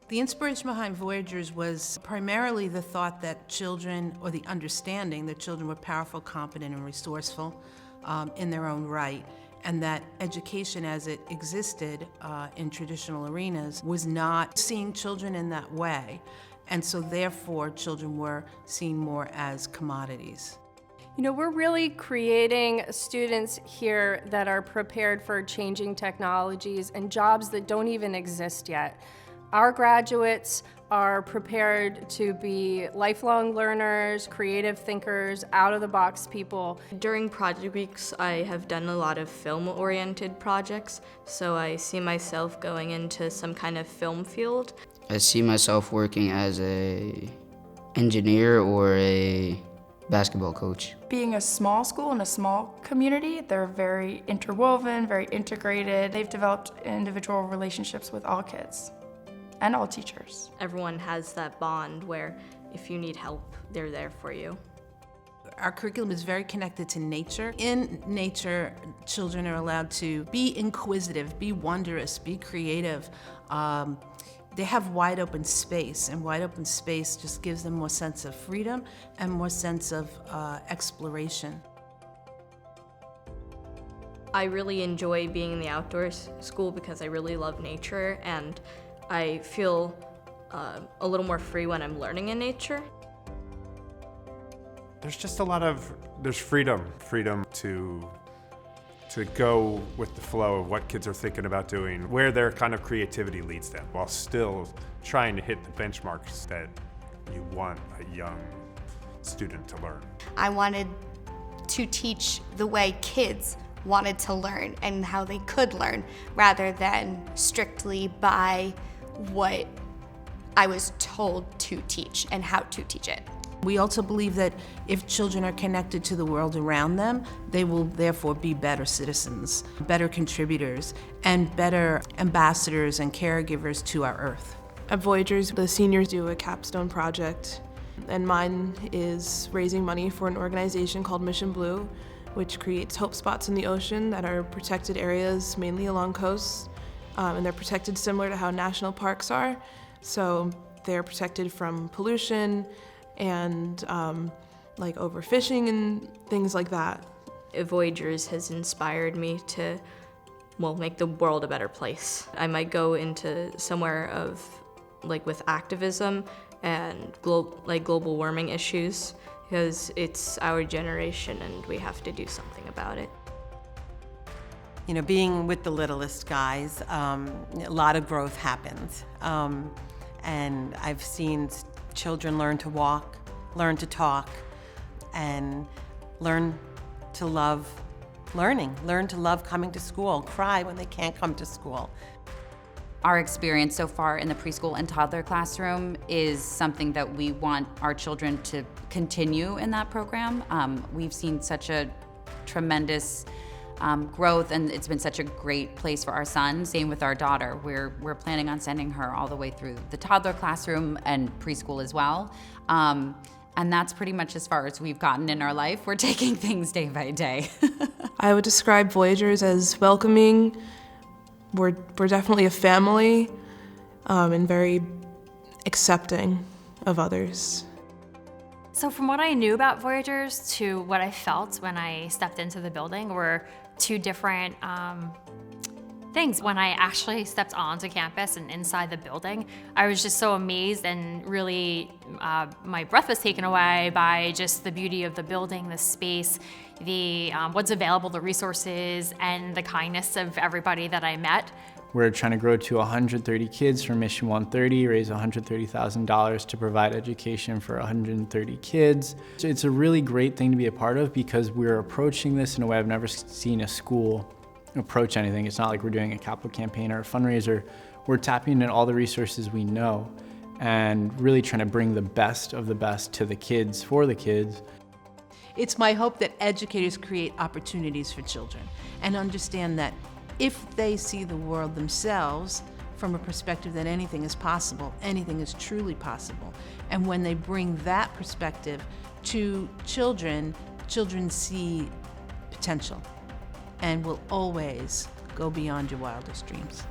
The inspiration behind Voyagers was primarily the thought that children, or the understanding that children were powerful, competent, and resourceful in their own right, and that education as it existed in traditional arenas was not seeing children in that way. And so therefore, children were seen more as commodities. You know, we're really creating students here that are prepared for changing technologies and jobs that don't even exist yet. Our graduates are prepared to be lifelong learners, creative thinkers, out-of-the-box people. During project weeks, I have done a lot of film-oriented projects, so I see myself going into some kind of film field. I see myself working as an engineer or a basketball coach. Being a small school and a small community, they're very interwoven, very integrated. They've developed individual relationships with all kids and all teachers. Everyone has that bond where if you need help, they're there for you. Our curriculum is very connected to nature. In nature, children are allowed to be inquisitive, be wondrous, be creative. They have wide open space, and wide open space just gives them more sense of freedom and more sense of exploration. I really enjoy being in the outdoors school because I really love nature, and I feel a little more free when I'm learning in nature. There's just there's freedom to go with the flow of what kids are thinking about doing, where their kind of creativity leads them, while still trying to hit the benchmarks that you want a young student to learn. I wanted to teach the way kids wanted to learn and how they could learn, rather than strictly by what I was told to teach and how to teach it. We also believe that if children are connected to the world around them, they will therefore be better citizens, better contributors, and better ambassadors and caregivers to our Earth. At Voyagers, the seniors do a capstone project, and mine is raising money for an organization called Mission Blue, which creates hope spots in the ocean that are protected areas, mainly along coasts, and they're protected similar to how national parks are. So they're protected from pollution and like overfishing and things like that. Voyagers has inspired me to, make the world a better place. I might go into somewhere with activism and global warming issues, because it's our generation and we have to do something about it. You know, being with the littlest guys, a lot of growth happens. And I've seen children learn to walk, learn to talk, and learn to love learning, learn to love coming to school, cry when they can't come to school. Our experience so far in the preschool and toddler classroom is something that we want our children to continue in that program. We've seen such a tremendous growth, and it's been such a great place for our son. Same with our daughter. We're planning on sending her all the way through the toddler classroom and preschool as well. And that's pretty much as far as we've gotten in our life. We're taking things day by day. I would describe Voyagers as welcoming. We're definitely a family, and very accepting of others. So from what I knew about Voyagers to what I felt when I stepped into the building were two different things. When I actually stepped onto campus and inside the building, I was just so amazed, and really my breath was taken away by just the beauty of the building, the space, the what's available, the resources, and the kindness of everybody that I met. We're trying to grow to 130 kids from Mission 130, raise $130,000 to provide education for 130 kids. So it's a really great thing to be a part of, because we're approaching this in a way I've never seen a school approach anything. It's not like we're doing a capital campaign or a fundraiser. We're tapping into all the resources we know and really trying to bring the best of the best to the kids, for the kids. It's my hope that educators create opportunities for children and understand that if they see the world themselves from a perspective that anything is possible, anything is truly possible, and when they bring that perspective to children, children see potential and will always go beyond your wildest dreams.